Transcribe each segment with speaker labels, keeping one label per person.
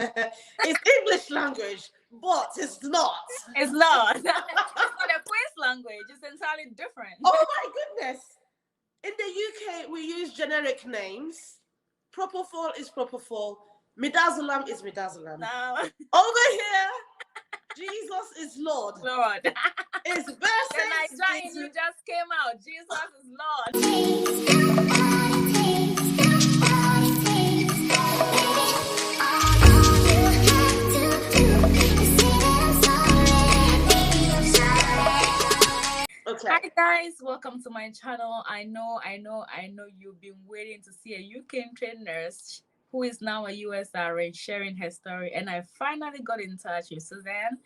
Speaker 1: It's English language, but it's not.
Speaker 2: It's not. It's not a quiz language. It's entirely different.
Speaker 1: Oh my goodness. In the UK, we use generic names. Propofol is propofol. Midazolam is midazolam.
Speaker 2: No.
Speaker 1: Over here, Jesus is Lord.
Speaker 2: Lord.
Speaker 1: It's
Speaker 2: The
Speaker 1: verses.
Speaker 2: Nigerian you just came out. Jesus is Lord.
Speaker 1: Okay.
Speaker 2: Hi guys, welcome to my channel. I know you've been waiting to see a UK trained nurse who is now a USRN sharing her story, and I finally got in touch with Suzanne,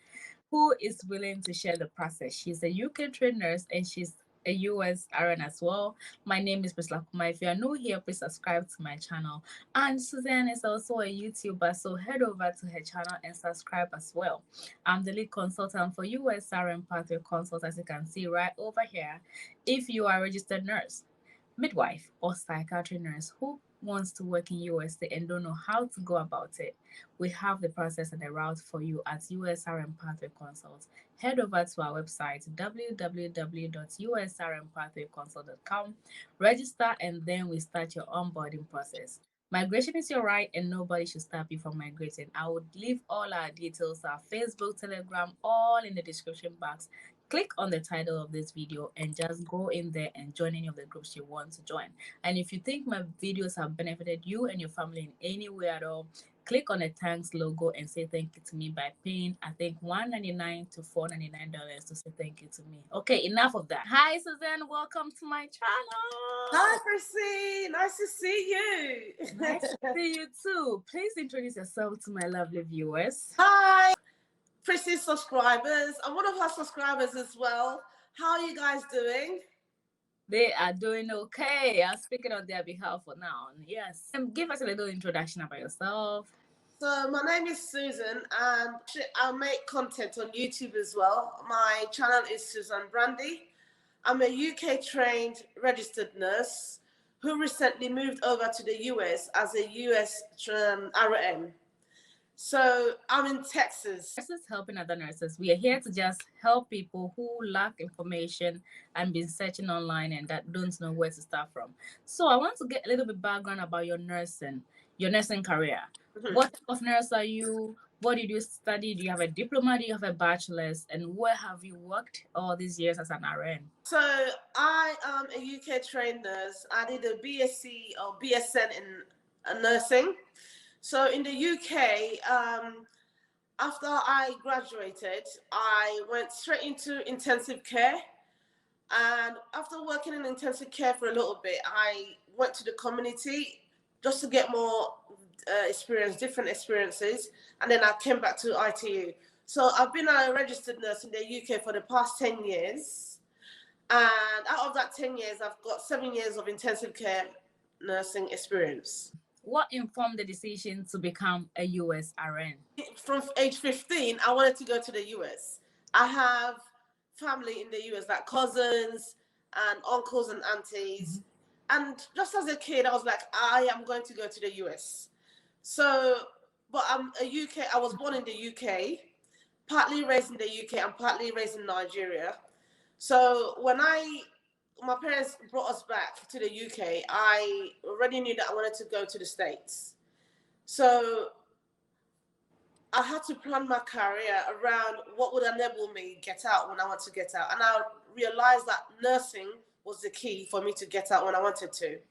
Speaker 2: who is willing to share the process. She's a UK trained nurse and she's a USRN as well. My name is Priscilla Kuma. If you are new here, please subscribe to my channel. And Suzanne is also a YouTuber, so head over to her channel and subscribe as well. I'm the lead consultant for USRN Pathway Consult, as you can see right over here. If you are a registered nurse, midwife, or psychiatry nurse who wants to work in USA and don't know how to go about it, we have the process and the route for you at USRN Pathway Consult. Head over to our website www.usrnpathwayconsult.com, register, and then we start your onboarding process. Migration is your right and nobody should stop you from migrating. I would leave all our details, our Facebook, Telegram, all in the description box. Click on the title of this video and just go in there and join any of the groups you want to join. And if you think my videos have benefited you and your family in any way at all, click on the thanks logo and say thank you to me by paying, I think, $1.99 to $4.99 to say thank you to me. Okay, enough of that. Hi, Suzanne. Welcome to my channel.
Speaker 1: Hi, Prissy. Nice to see you.
Speaker 2: Nice to see you too. Please introduce yourself to my lovely viewers.
Speaker 1: Hi, Prissy's subscribers. I'm one of her subscribers as well. How are you guys doing?
Speaker 2: They are doing okay. I'm speaking on their behalf for now. Yes. Give us a little introduction about yourself.
Speaker 1: So my name is Susan and I make content on YouTube as well. My channel is Susan Brandy. I'm a UK trained registered nurse who recently moved over to the US as a USRN. So I'm in Texas.
Speaker 2: Nurses helping other nurses. We are here to just help people who lack information and been searching online and that don't know where to start from. So I want to get a little bit background about your nursing career.
Speaker 1: Mhm.
Speaker 2: What type of nurse are you? What did you study? Do you have a diploma? Do you have a bachelor's? And where have you worked all these years as an RN?
Speaker 1: So I am a UK trained nurse. I did a BSc or BSN in nursing. So in the UK, after I graduated, I went straight into intensive care. And after working in intensive care for a little bit, I went to the community just to get more experience, different experiences. And then I came back to ITU. So I've been a registered nurse in the UK for the past 10 years. And out of that 10 years, I've got 7 years of intensive care nursing experience.
Speaker 2: What informed the decision to become a USRN?
Speaker 1: From age 15, I wanted to go to the US. I have family in the US, like cousins and uncles and aunties. And just as a kid, I was like, I am going to go to the US. So, but I'm a UK, I was born in the UK, partly raised in the UK and partly raised in Nigeria. So when my parents brought us back to the UK, I already knew that I wanted to go to the States. So I had to plan my career around what would enable me get out when I want to get out. And I realized that nursing was the key for me to get out when I wanted to.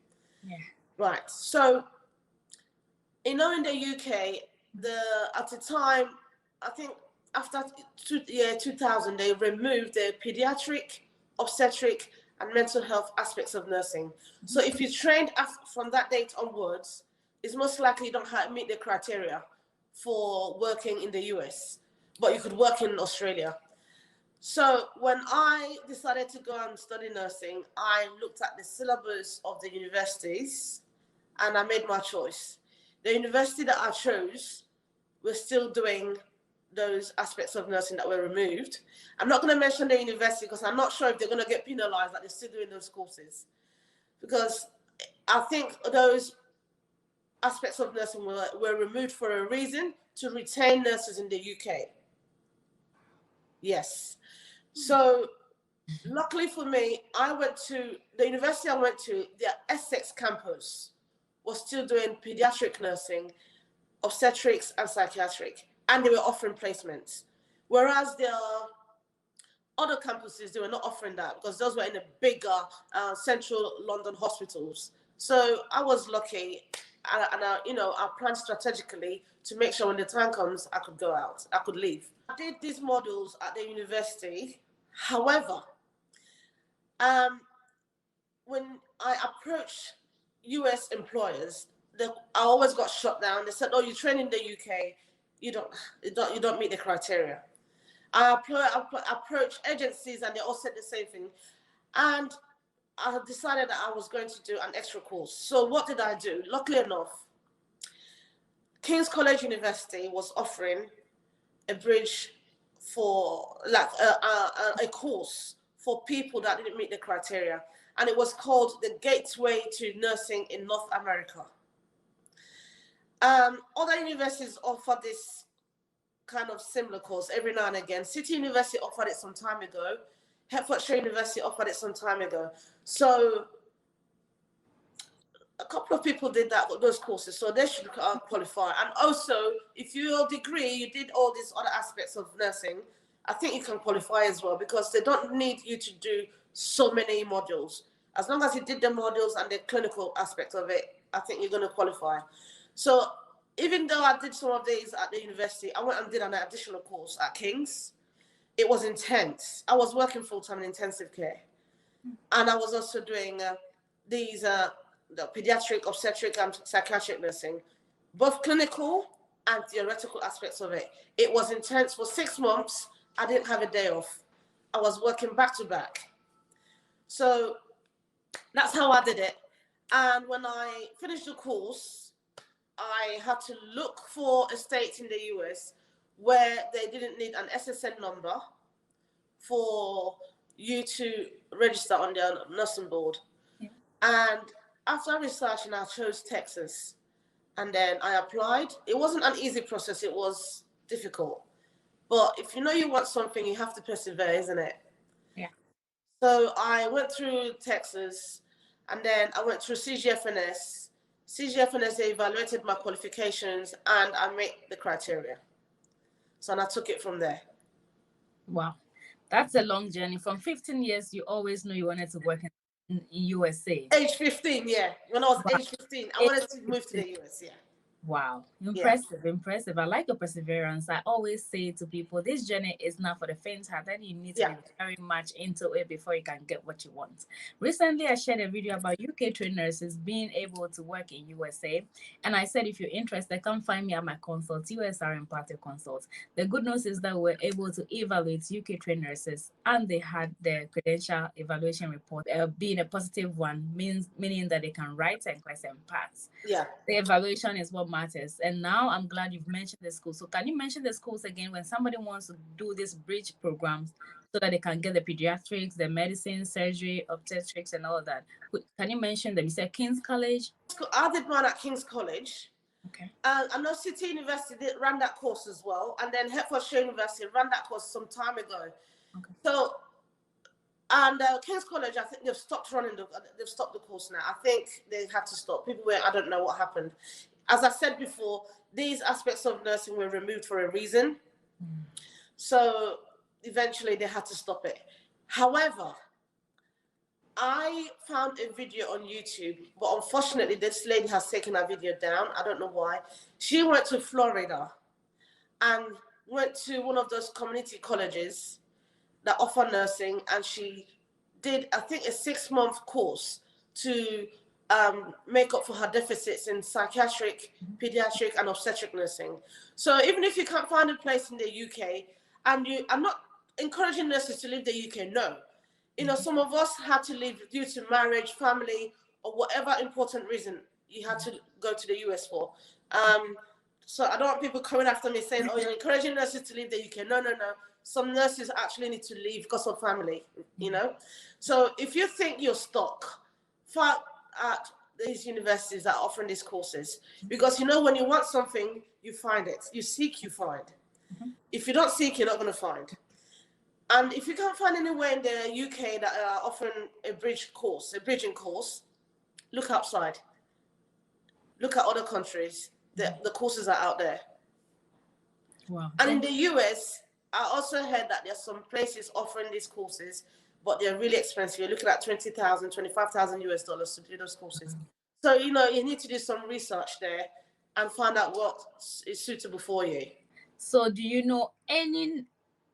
Speaker 2: Yeah.
Speaker 1: Right. So, in the UK, at the time, I think after year 2000, they removed the pediatric, obstetric, and mental health aspects of nursing. So if you trained from that date onwards, it's most likely you don't meet the criteria for working in the US, but you could work in Australia. So when I decided to go and study nursing, I looked at the syllabus of the universities and I made my choice. The university that I chose was still doing those aspects of nursing that were removed. I'm not going to mention the university because I'm not sure if they're going to get penalized that they're still doing those courses. Because I think those aspects of nursing were removed for a reason, to retain nurses in the UK. Yes. So luckily for me, I went to the university I went to, their Essex campus was still doing pediatric nursing, obstetrics and psychiatric, and they were offering placements. Whereas their other campuses, they were not offering that because those were in the bigger central London hospitals. So I was lucky, and I planned strategically to make sure when the time comes, I could go out, I could leave. I did these modules at the university. However, when I approached US employers, I always got shut down. They said, "Oh, you train in the UK, you don't meet the criteria." I approached agencies, and they all said the same thing. And I decided that I was going to do an extra course. So what did I do? Luckily enough, King's College University was offering a bridge for like a course for people that didn't meet the criteria, and it was called the Gateway to Nursing in North America. Other universities offer this kind of similar course every now and again. City University offered it some time ago. Hertfordshire University offered it some time ago. So a couple of people did those courses, so they should qualify. And also, if your degree, you did all these other aspects of nursing, I think you can qualify as well, because they don't need you to do so many modules. As long as you did the modules and the clinical aspect of it, I think you're going to qualify. So even though I did some of these at the university, I went and did an additional course at King's. It was intense. I was working full-time in intensive care. And I was also doing the pediatric, obstetric, and psychiatric nursing, both clinical and theoretical aspects of it. It was intense. For 6 months, I didn't have a day off. I was working back to back. So that's how I did it. And when I finished the course, I had to look for a state in the US where they didn't need an SSN number for you to register on their nursing board. Yeah. And after researching, I chose Texas. And then I applied. It wasn't an easy process. It was difficult. But if you know you want something, you have to persevere, isn't it?
Speaker 2: Yeah.
Speaker 1: So I went through Texas, and then I went through CGFNS. CGFNS, they evaluated my qualifications, and I met the criteria. So I took it from there.
Speaker 2: Wow. That's a long journey. From 15 years, you always knew you wanted to work in USA.
Speaker 1: Age 15, yeah. When I was age 15, I wanted to move to the US, yeah.
Speaker 2: Wow. Impressive, yeah. Impressive. I like your perseverance. I always say to people, this journey is not for the faint-hearted. You need to be very much into it before you can get what you want. Recently, I shared a video about UK trained nurses being able to work in USA. And I said, if you're interested, come find me at my consult, USRN Pathway Consult. The good news is that we're able to evaluate UK trained nurses, and they had their credential evaluation report being a positive one, meaning that they can write and question pass.
Speaker 1: Yeah.
Speaker 2: The evaluation is what matters. And now I'm glad you've mentioned the school. So can you mention the schools again when somebody wants to do this bridge programs so that they can get the pediatrics, the medicine, surgery, obstetrics, and all that? Can you mention them? You said King's College?
Speaker 1: I did mine at King's College.
Speaker 2: Okay.
Speaker 1: I know City University ran that course as well. And then Hertfordshire University ran that course some time ago. Okay. So, and King's College, I think they've stopped they've stopped the course now. I think they had to stop. I don't know what happened. As I said before, these aspects of nursing were removed for a reason. So eventually they had to stop it. However, I found a video on YouTube, but unfortunately this lady has taken her video down. I don't know why. She went to Florida and went to one of those community colleges that offer nursing, and she did, I think, a 6-month course to make up for her deficits in psychiatric, pediatric, and obstetric nursing. So even if you can't find a place in the UK, and I'm not encouraging nurses to leave the UK, no. You know, some of us had to leave due to marriage, family, or whatever important reason you had to go to the US for. So I don't want people coming after me saying, oh, you're encouraging nurses to leave the UK. No, no, no. Some nurses actually need to leave because of family, you know. So if you think you're stuck, at these universities that are offering these courses, because you know when you want something, you find it. You seek, you find. If you don't seek, you're not going to find. And if you can't find anywhere in the UK that are offering a bridging course, look outside. Look at other countries. The courses are out there.
Speaker 2: Wow.
Speaker 1: And in the US, I also heard that there's some places offering these courses, but they're really expensive. You're looking at $20,000, $25,000 US dollars to do those courses. So, you know, you need to do some research there and find out what is suitable for you.
Speaker 2: So do you know any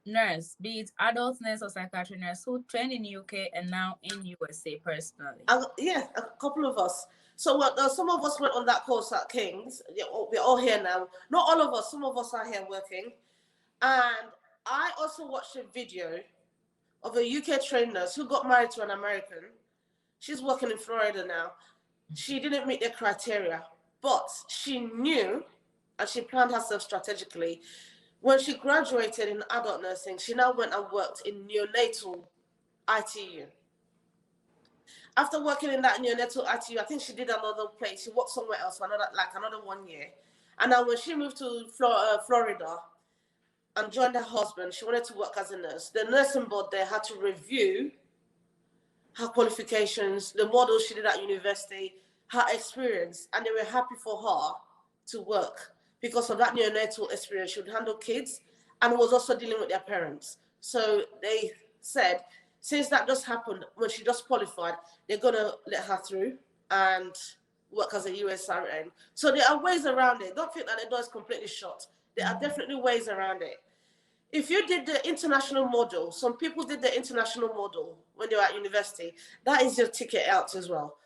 Speaker 2: nurse, be it adult nurse or psychiatric nurse, who trained in UK and now in USA personally?
Speaker 1: Yeah, a couple of us. So some of us went on that course at King's. We're all here now. Not all of us. Some of us are here working. And I also watched a video of a UK trained nurse who got married to an American. She's working in Florida now. She didn't meet the criteria, but she knew and she planned herself strategically. When she graduated in adult nursing, she now went and worked in neonatal ITU. After working in that neonatal ITU, I think she did another place. She worked somewhere else for another 1 year. And now when she moved to Florida and joined her husband, she wanted to work as a nurse. The nursing board there had to review her qualifications, the models she did at university, her experience, and they were happy for her to work because of that neonatal experience. She would handle kids and was also dealing with their parents. So they said, since that just happened when she just qualified, they're going to let her through and work as a USRN. So there are ways around it. Don't think that the door is completely shut. There are definitely ways around it. If you did the international model, some people did the international model when they were at university, that is your ticket out as well.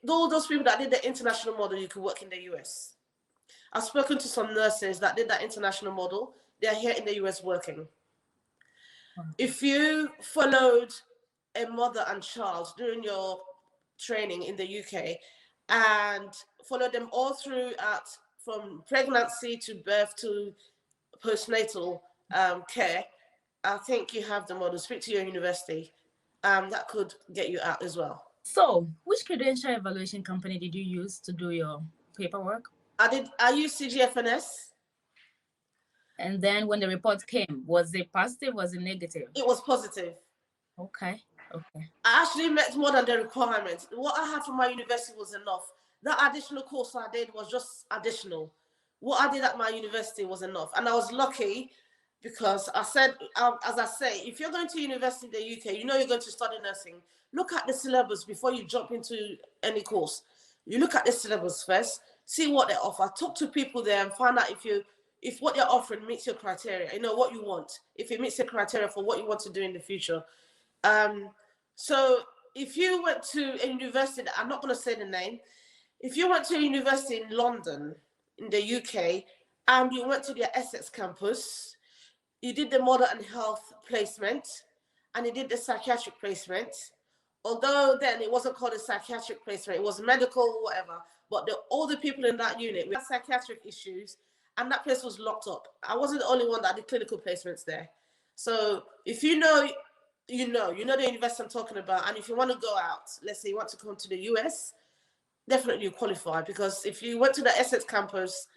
Speaker 1: All those people that did the international model, you could work in the US. I've spoken to some nurses that did that international model. They're here in the US working. If you followed a mother and child during your training in the UK and followed them all through from pregnancy to birth to postnatal care, I think you have the model. Speak to your university. That could get you out as well.
Speaker 2: So, which credential evaluation company did you use to do your paperwork?
Speaker 1: I used CGFNS.
Speaker 2: And then when the report came, was it positive? Was it negative?
Speaker 1: It was positive.
Speaker 2: Okay. Okay.
Speaker 1: I actually met more than the requirements. What I had from my university was enough. That additional course I did was just additional. What I did at my university was enough. And I was lucky because I said, as I say, if you're going to university in the UK, you know you're going to study nursing. Look at the syllabus before you jump into any course. You look at the syllabus first, see what they offer. Talk to people there and find out if what they're offering meets your criteria. You know what you want. If it meets the criteria for what you want to do in the future. So if you went to a university, I'm not going to say the name. If you went to a university in London, in the UK, and you went to their Essex campus, you did the modern health placement, and you did the psychiatric placement. Although then it wasn't called a psychiatric placement, it was medical, whatever. But all the people in that unit had psychiatric issues, and that place was locked up. I wasn't the only one that did clinical placements there. So if you know the university I'm talking about, and if you want to go out, let's say you want to come to the US, definitely you qualify, because if you went to the Essex campus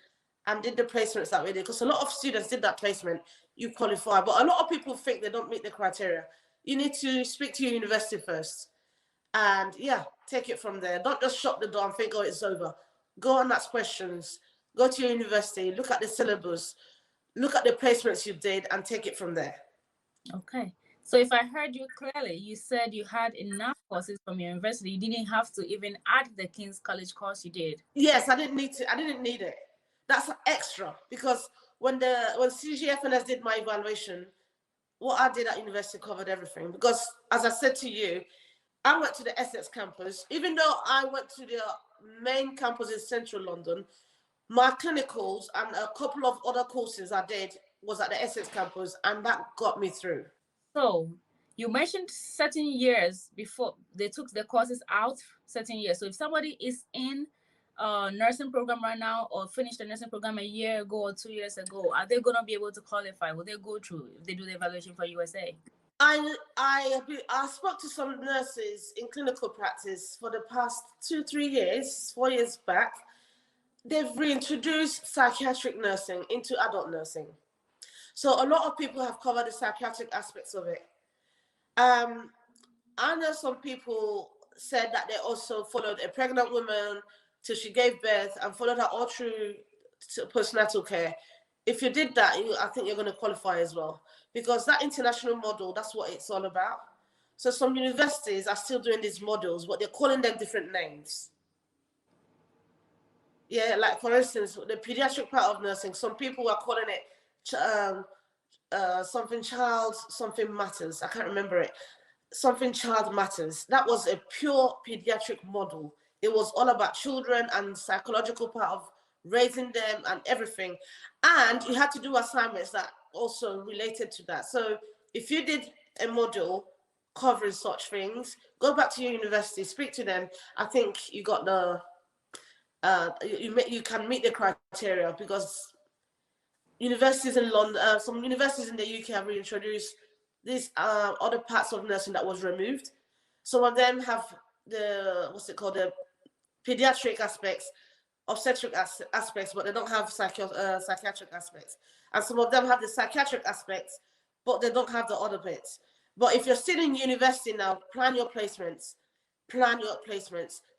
Speaker 1: and did the placements that way, because a lot of students did that placement, you qualify. But a lot of people think they don't meet the criteria. You need to speak to your university first and take it from there. Don't just shut the door and think, oh, it's over. Go and ask questions. Go to your university, look at the syllabus, look at the placements you did, and take it from there.
Speaker 2: Okay. So if I heard you clearly, you said you had enough courses from your university. You didn't have to even add the King's College course you did.
Speaker 1: Yes, I didn't need it. That's extra, because when CGFNS did my evaluation, what I did at university covered everything. Because as I said to you, I went to the Essex campus. Even though I went to the main campus in central London, my clinicals and a couple of other courses I did was at the Essex campus, and that got me through.
Speaker 2: So you mentioned certain years before they took the courses out, certain years. So if somebody is in a nursing program right now or finished the nursing program a year ago or 2 years ago, are they going to be able to qualify? Will they go through if they do the evaluation for USA?
Speaker 1: I spoke to some nurses in clinical practice for the past 2-3 years, 4 years back. They've reintroduced psychiatric nursing into adult nursing. So a lot of people have covered the psychiatric aspects of it. I know some people said that they also followed a pregnant woman till she gave birth and followed her all through to postnatal care. If you did that, I think you're going to qualify as well, because that international model, that's what it's all about. So some universities are still doing these models, but they're calling them different names. Yeah, like for instance, the pediatric part of nursing, some people are calling it something matters. I can't remember it. Something child matters. That was a pure pediatric model. It was all about children and psychological part of raising them and everything. And you had to do assignments that also related to that. So if you did a model covering such things, go back to your university, speak to them. I think you got the you can meet the criteria, because universities in London, some universities in the UK have reintroduced these other parts of nursing that was removed. Some of them have the pediatric aspects, obstetric aspects, but they don't have psychiatric aspects. And some of them have the psychiatric aspects, but they don't have the other bits. But if you're still in university now, plan your placements,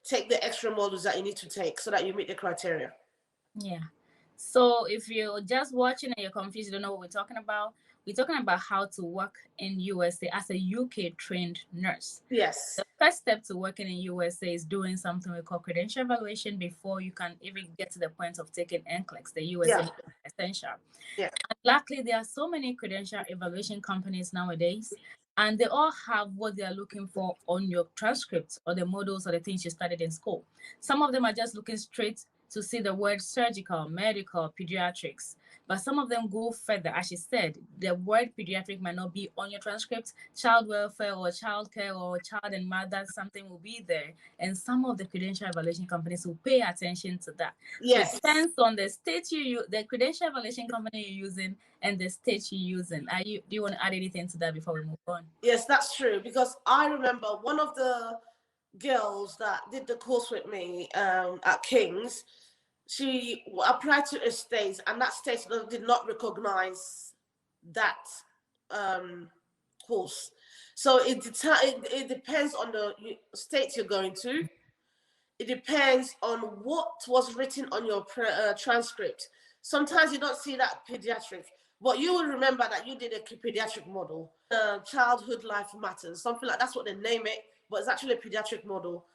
Speaker 1: take the extra modules that you need to take so that you meet the criteria.
Speaker 2: Yeah. So if you're just watching and you're confused, you don't know what we're talking about how to work in USA as a UK trained nurse.
Speaker 1: Yes.
Speaker 2: The first step to working in USA is doing something we call credential evaluation before you can even get to the point of taking NCLEX, the USA Essential.
Speaker 1: Yeah.
Speaker 2: And luckily, there are so many credential evaluation companies nowadays, and they all have what they are looking for on your transcripts or the modules or the things you studied in school. Some of them are just looking straight to see the word surgical, medical, pediatrics. But some of them go further. As she said, the word pediatric might not be on your transcript. Child welfare or child care or child and mother, something will be there. And some of the credential evaluation companies will pay attention to that.
Speaker 1: Yes.
Speaker 2: So it depends on the state the credential evaluation company you're using and the state you're using. Do you want to add anything to that before we move on?
Speaker 1: Yes, that's true. Because I remember one of the girls that did the course with me at King's, she applied to a state, and that state did not recognize that course. So it depends on the state you're going to. It depends on what was written on your transcript. Sometimes you don't see that pediatric, but you will remember that you did a pediatric model. Childhood life matters, something like that's what they name it, but it's actually a pediatric model.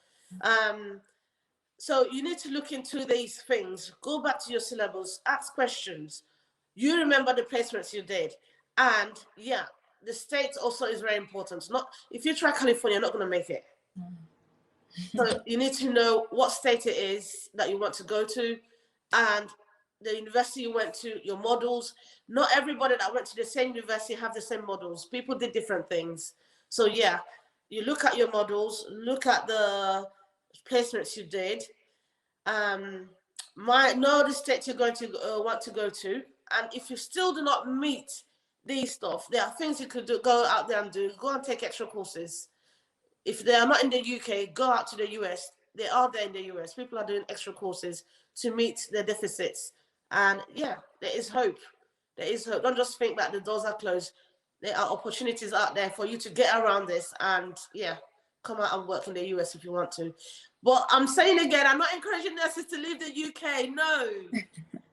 Speaker 1: So you need to look into these things. Go back to your syllabus, ask questions. You remember the placements you did, and yeah, the state also is very important. Not if you try California, you're not going to make it. So you need to know what state it is that you want to go to, and the university you went to, your models. Not everybody that went to the same university have the same models. People did different things. So yeah, you look at your models, look at the placements you did. Know the state you're going to want to go to, and if you still do not meet these stuff, there are things you could do. Go out there and do. Go and take extra courses. If they are not in the UK, go out to the US. They are there in the US. People are doing extra courses to meet their deficits. And yeah, there is hope. There is hope. Don't just think that the doors are closed. There are opportunities out there for you to get around this and yeah, come out and work in the US if you want to. But I'm saying again, I'm not encouraging nurses to leave the UK. No.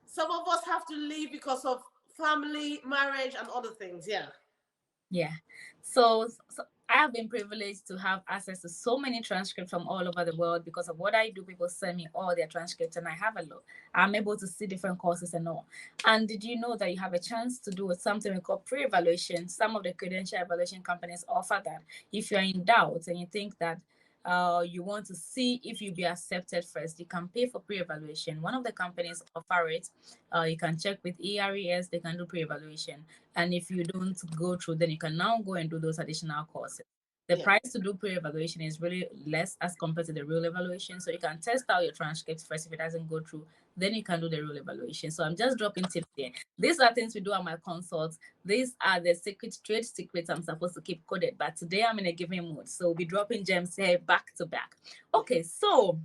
Speaker 1: Some of us have to leave because of family, marriage, and other things. Yeah.
Speaker 2: Yeah. So I have been privileged to have access to so many transcripts from all over the world. Because of what I do, people send me all their transcripts and I have a look. I'm able to see different courses and all. And did you know that you have a chance to do something we call pre-evaluation? Some of the credential evaluation companies offer that. If you're in doubt and you think that you want to see if you'll be accepted first, you can pay for pre-evaluation. One of the companies offer it. You can check with ERES, they can do pre-evaluation. And if you don't go through, then you can now go and do those additional courses. The price to do pre-evaluation is really less as compared to the real evaluation. So you can test out your transcripts first. If it doesn't go through, then you can do the real evaluation. So I'm just dropping tips here. These are things we do at my consults. These are the trade secrets I'm supposed to keep coded. But today I'm in a giving mood. So we'll be dropping gems here back to back. Okay, so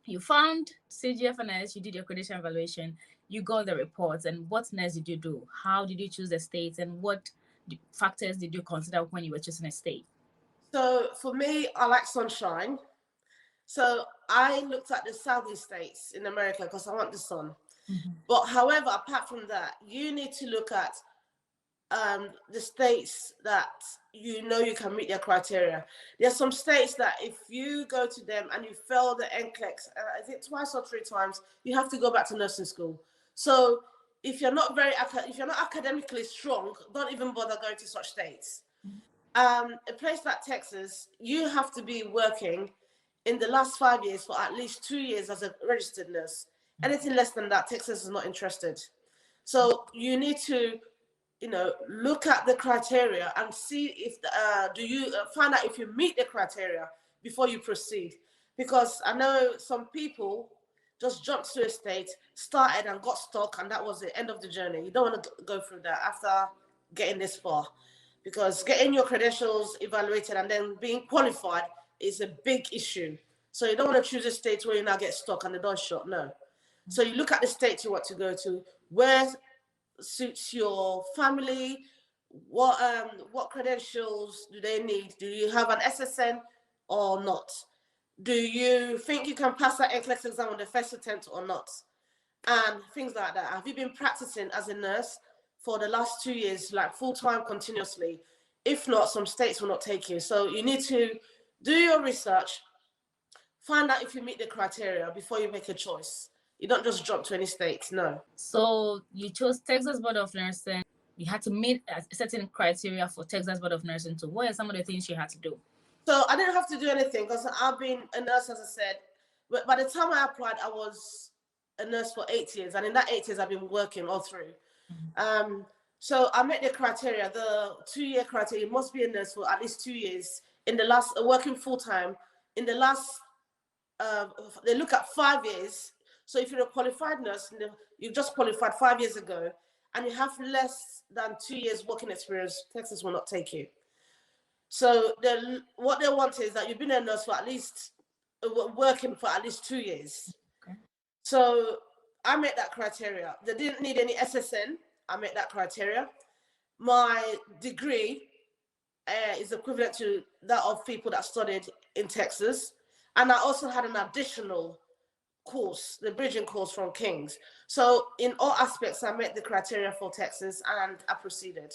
Speaker 2: you found CGFNS, you did your credential evaluation, you got the reports, and what next did you do? How did you choose the states, and what factors did you consider when you were choosing a state?
Speaker 1: So for me, I like sunshine. So I looked at the southern states in America because I want the sun.
Speaker 2: Mm-hmm.
Speaker 1: But however, apart from that, you need to look at the states that you know you can meet their criteria. There are some states that if you go to them and you fail the NCLEX, I think twice or three times, you have to go back to nursing school. So if you're not academically strong, don't even bother going to such states. A place like Texas, you have to be working in the last 5 years for at least 2 years as a registered nurse. Anything less than that, Texas is not interested. So you need to, look at the criteria and see if find out if you meet the criteria before you proceed. Because I know some people just jumped to a state, started and got stuck, and that was the end of the journey. You don't want to go through that after getting this far, because getting your credentials evaluated and then being qualified is a big issue. So you don't want to choose a state where you now get stuck and the door's shut. No. So you look at the state you want to go to, where suits your family, what credentials do they need? Do you have an SSN or not? Do you think you can pass that NCLEX exam on the first attempt or not? And things like that. Have you been practicing as a nurse for the last 2 years, like full-time continuously? If not, some states will not take you. So you need to do your research, find out if you meet the criteria before you make a choice. You don't just jump to any state, no.
Speaker 2: So you chose Texas Board of Nursing. You had to meet a certain criteria for Texas Board of Nursing too. What are some of the things you had to do?
Speaker 1: So I didn't have to do anything because I've been a nurse, as I said. But by the time I applied, I was a nurse for 8 years. And in that 8 years, I've been working all through. Mm-hmm. So I met the criteria, the 2-year criteria. You must be a nurse for at least 2 years in the last, working full-time. In the last, they look at 5 years. So if you're a qualified nurse, you just qualified 5 years ago, and you have less than 2 years working experience, Texas will not take you. So what they want is that you've been a nurse for at least, working for at least 2 years. Okay. So I met that criteria. They didn't need any SSN. I met that criteria. My degree is equivalent to that of people that studied in Texas. And I also had an additional course, the bridging course from King's. So in all aspects, I met the criteria for Texas and I proceeded.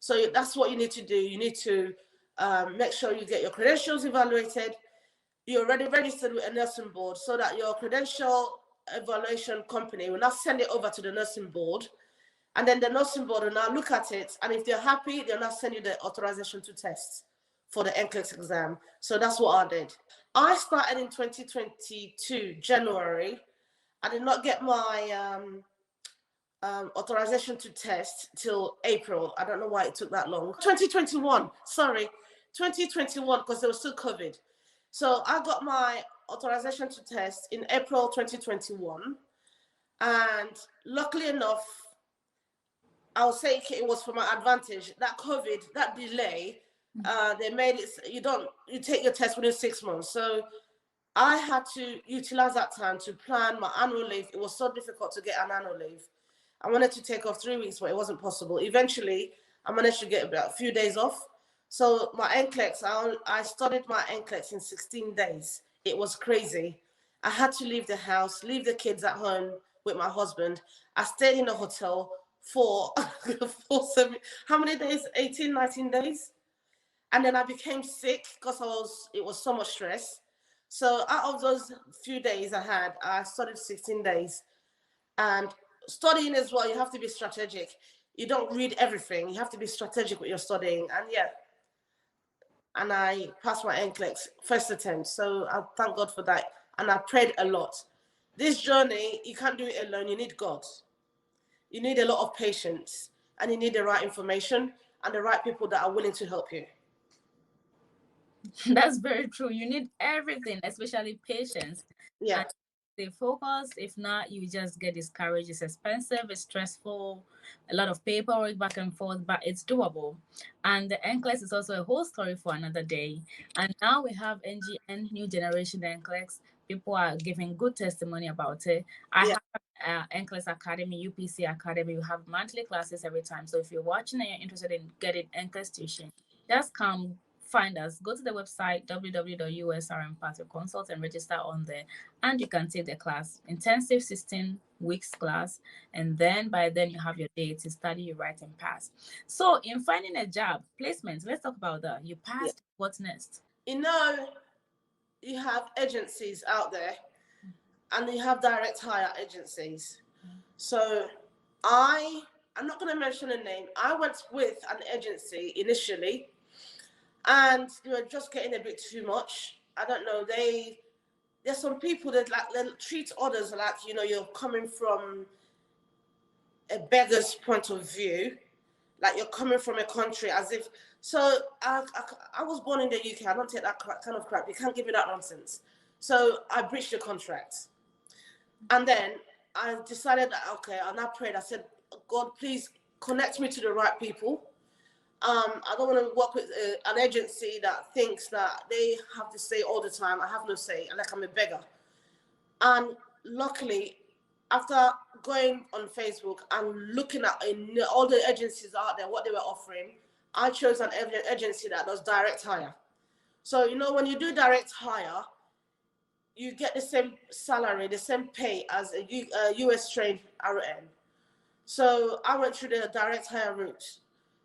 Speaker 1: So that's what you need to do. You need to make sure you get your credentials evaluated. You're already registered with a nursing board so that your credential evaluation company will now send it over to the nursing board. And then the nursing board will now look at it. And if they're happy, they'll now send you the authorization to test for the NCLEX exam. So that's what I did. I started in 2022, January. I did not get my authorization to test till April. I don't know why it took that long. 2021, because there was still COVID. So I got my authorization to test in April 2021. And luckily enough, I would say it was for my advantage. That COVID, that delay, they made it, you take your test within 6 months. So I had to utilize that time to plan my annual leave. It was so difficult to get an annual leave. I wanted to take off 3 weeks, but it wasn't possible. Eventually, I managed to get about a few days off. So my NCLEX, I studied my NCLEX in 16 days. It was crazy. I had to leave the house, leave the kids at home with my husband. I stayed in a hotel for how many days? 18, 19 days. And then I became sick because it was so much stress. So out of those few days I studied 16 days. And studying as well, you have to be strategic. You don't read everything. You have to be strategic with your studying. And I passed my NCLEX first attempt. So I thank God for that. And I prayed a lot. This journey, you can't do it alone. You need God. You need a lot of patience, and you need the right information and the right people that are willing to help you.
Speaker 2: That's very true. You need everything, especially patience.
Speaker 1: Yeah,
Speaker 2: And stay focused. If not, you just get discouraged. It's expensive, it's stressful, a lot of paperwork back and forth, but it's doable. And the NCLEX is also a whole story for another day. And now we have NGN, New Generation NCLEX. People are giving good testimony about it. I
Speaker 1: yeah,
Speaker 2: have NCLEX Academy, UPC Academy. We have monthly classes every time. So if you're watching and you're interested in getting NCLEX tuition, just come find us. Go to the website www.USRN Pathway Consult and register on there, and you can take the class. Intensive 16 weeks class, and then by then you have your day to study, you write, and pass. So in finding a job, placements, let's talk about that. You
Speaker 1: yeah.
Speaker 2: passed, what's next?
Speaker 1: You know, you have agencies out there, and you have direct hire agencies. So I'm not going to mention a name. I went with an agency initially, and they were just getting a bit too much. I don't know. There's some people that like they treat others like, you know, you're coming from a beggar's point of view, like you're coming from a country as if. So I was born in the UK. I don't take that kind of crap. You can't give me that nonsense. So I breached the contract, and then I decided that okay, and I prayed. I said, God, please connect me to the right people. I don't want to work with an agency that thinks that they have to say all the time. I have no say, like I'm a beggar. And luckily, after going on Facebook and looking at all the agencies out there, what they were offering, I chose an agency that does direct hire. So, you know, when you do direct hire, you get the same salary, the same pay as a US trained RN. So I went through the direct hire route.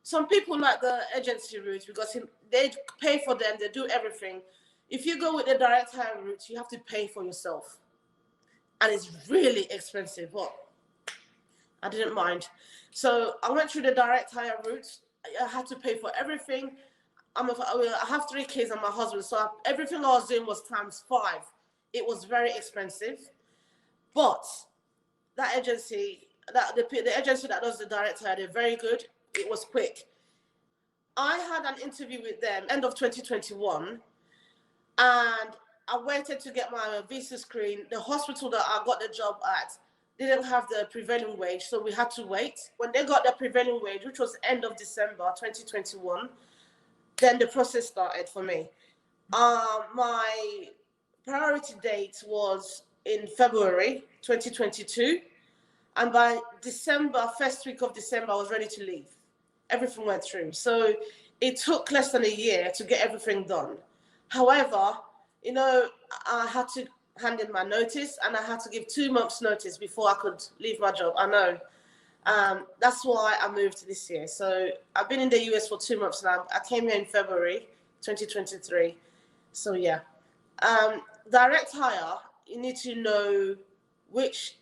Speaker 1: Some people like the agency route because they pay for them, they do everything. If you go with the direct hire route, you have to pay for yourself. And it's really expensive, but I didn't mind. So I went through the direct hire route. I had to pay for everything. I have 3 kids and my husband, so everything I was doing was times 5. It was very expensive, but that agency, the agency that does the direct hire, they're very good. It was quick. I had an interview with them end of 2021, and I waited to get my visa screen. The hospital that I got the job at didn't have the prevailing wage, so we had to wait. When they got the prevailing wage, which was end of December 2021, then the process started for me. My priority date was in February 2022, and by December, first week of December, I was ready to leave. Everything went through. So it took less than a year to get everything done. However, you know, I had to hand in my notice, and I had to give 2 months notice before I could leave my job. I know. That's why I moved this year. So I've been in the US for 2 months now. I came here in February 2023. So yeah. Direct hire, you need to know which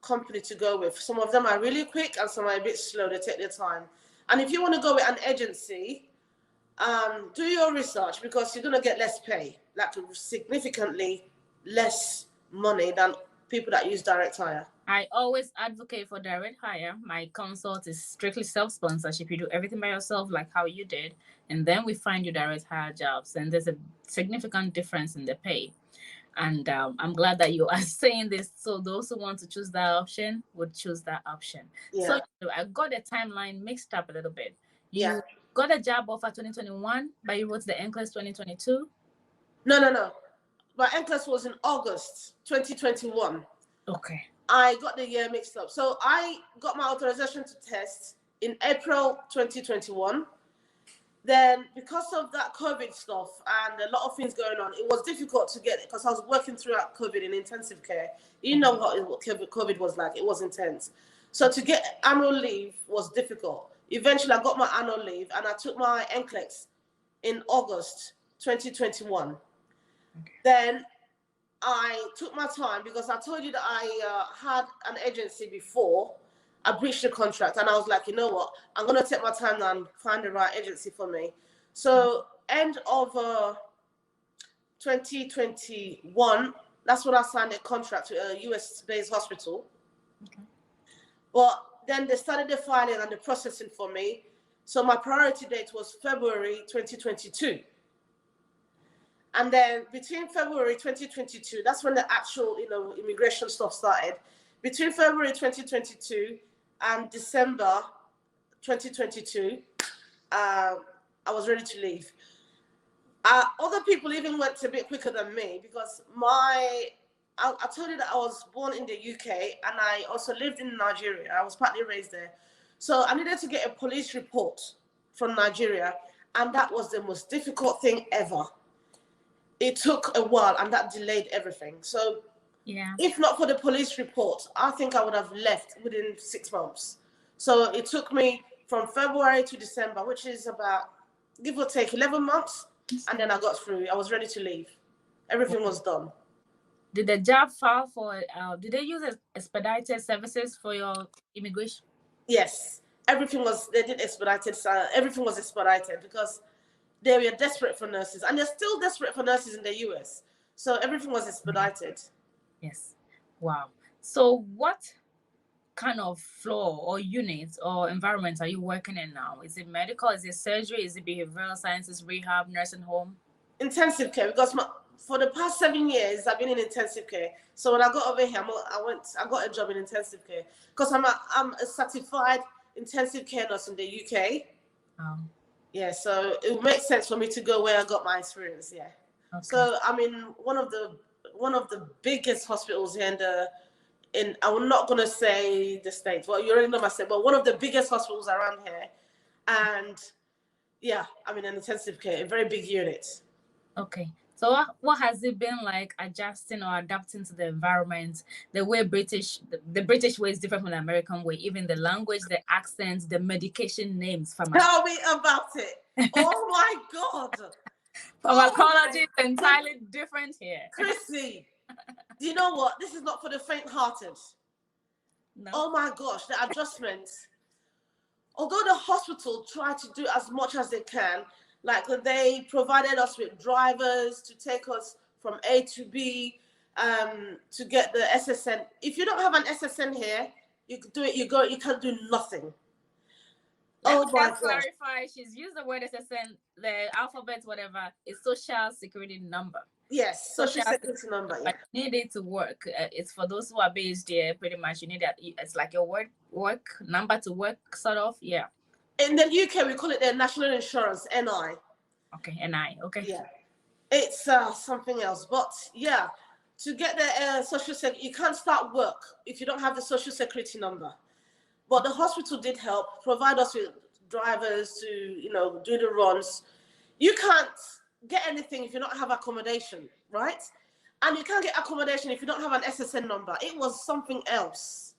Speaker 1: company to go with. Some of them are really quick and some are a bit slow. They take their time. And if you want to go with an agency, do your research because you're going to get less pay, like significantly less money than people that use direct hire.
Speaker 2: I always advocate for direct hire. My consult is strictly self-sponsorship. You do everything by yourself, like how you did, and then we find you direct hire jobs. And there's a significant difference in the pay. And I'm glad that you are saying this. So those who want to choose that option would choose that option.
Speaker 1: Yeah.
Speaker 2: So I got the timeline mixed up a little bit. You
Speaker 1: Yeah.
Speaker 2: got a job offer 2021, but you wrote the NCLEX 2022?
Speaker 1: No. My NCLEX was in August 2021.
Speaker 2: Okay.
Speaker 1: I got the year mixed up. So I got my authorization to test in April 2021. Then because of that COVID stuff and a lot of things going on, it was difficult to get it because I was working throughout COVID in intensive care. You know what COVID was like. It was intense. So to get annual leave was difficult. Eventually, I got my annual leave and I took my NCLEX in August 2021. Okay. Then I took my time because I told you that I had an agency before. I breached the contract and I was like, you know what? I'm going to take my time now and find the right agency for me. So end of 2021, that's when I signed a contract with a US-based hospital. Okay. But then they started the filing and the processing for me. So my priority date was February 2022. And then between February 2022, that's when the actual, immigration stuff started. Between February 2022 and December 2022, I was ready to leave. Other people even went a bit quicker than me because I told you that I was born in the UK and I also lived in Nigeria. I was partly raised there. So I needed to get a police report from Nigeria, and that was the most difficult thing ever. It took a while and that delayed everything. So if not for the police report, I think I would have left within 6 months. So it took me from February to December, which is about, give or take, 11 months. And then I got through. I was ready to leave. Everything was done.
Speaker 2: Did the job file for, did they use expedited services for your immigration?
Speaker 1: Yes. They did expedited. Everything was expedited because they were desperate for nurses. And they're still desperate for nurses in the US. So everything was expedited.
Speaker 2: Yes. Wow. So what kind of floor or units or environments are you working in now? Is it medical? Is it surgery? Is it behavioral sciences, rehab, nursing home? Intensive
Speaker 1: care, because for the past 7 years I've been in intensive care. So when I got over here, I got a job in intensive care because I'm a certified intensive care nurse in the UK. Oh. Yeah, so it makes sense for me to go where I got my experience. Yeah. Okay. So I'm in one of the biggest hospitals here I'm not going to say the States, well, you already know myself, but one of the biggest hospitals around here. And yeah, I'm in an intensive care, a very big unit. Okay.
Speaker 2: So what has it been like adjusting or adapting to the environment? The way the British way is different from the American way, even the language, the accents, the medication names.
Speaker 1: Tell me about it. Oh my God.
Speaker 2: Pharmacology is entirely different here.
Speaker 1: Chrissy. Do you know what? This is not for the faint-hearted. No. Oh my gosh, the adjustments. Although the hospital tried to do as much as they can, like they provided us with drivers to take us from A to B, to get the SSN. If you don't have an SSN here, you can do it. You can't do nothing.
Speaker 2: Let me just clarify. She's used the word SSN, the alphabet, whatever. It's social security number.
Speaker 1: Yes, social security number. Yeah.
Speaker 2: You need it to work. It's for those who are based here. Pretty much, you need that. It's like your work number to work, sort of. Yeah.
Speaker 1: In the UK, we call it their national insurance, NI.
Speaker 2: Okay, NI. Okay.
Speaker 1: Yeah, it's something else. But yeah, to get the social security, you can't start work if you don't have the social security number. But the hospital did help provide us with drivers to, do the runs. You can't get anything if you don't have accommodation, right? And you can't get accommodation if you don't have an SSN number. It was something else.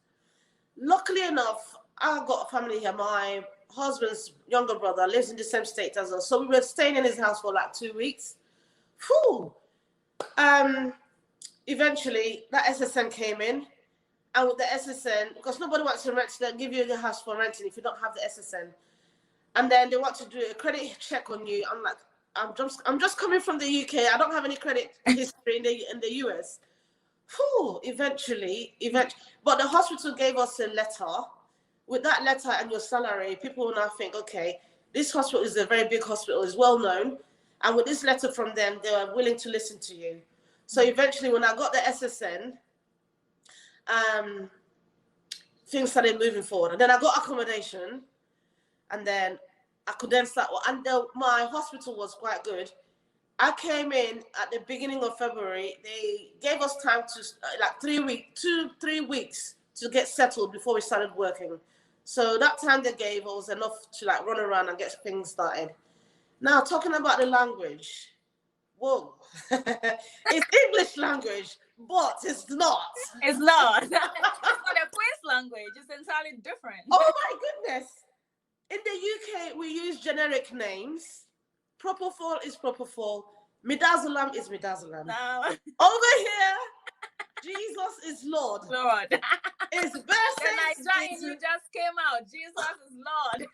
Speaker 1: Luckily enough, I got a family here. My husband's younger brother lives in the same state as us. So we were staying in his house for like 2 weeks. Whew. Eventually, that SSN came in. And with the SSN, because nobody wants to rent, they'll give you the house for renting if you don't have the SSN. And then they want to do a credit check on you. I'm like, I'm just coming from the UK. I don't have any credit history in the US. Whew, eventually, but the hospital gave us a letter. With that letter and your salary, people will now think, okay, this hospital is a very big hospital, is well known. And with this letter from them, they are willing to listen to you. So eventually, when I got the SSN, things started moving forward. And then I got accommodation, and then I could then start. And my hospital was quite good. I came in at the beginning of February. They gave us time to like 3 weeks to get settled before we started working. So that time they gave us enough to like run around and get things started. Now talking about the language, whoa, it's English language, but it's not.
Speaker 2: It's not. It's not a quiz language. It's entirely different.
Speaker 1: Oh my goodness! In the UK, we use generic names. Propofol is propofol. Midazolam is midazolam.
Speaker 2: No.
Speaker 1: Over here, Jesus is Lord.
Speaker 2: Lord.
Speaker 1: It's
Speaker 2: The Nigerian you just came out. Jesus is Lord.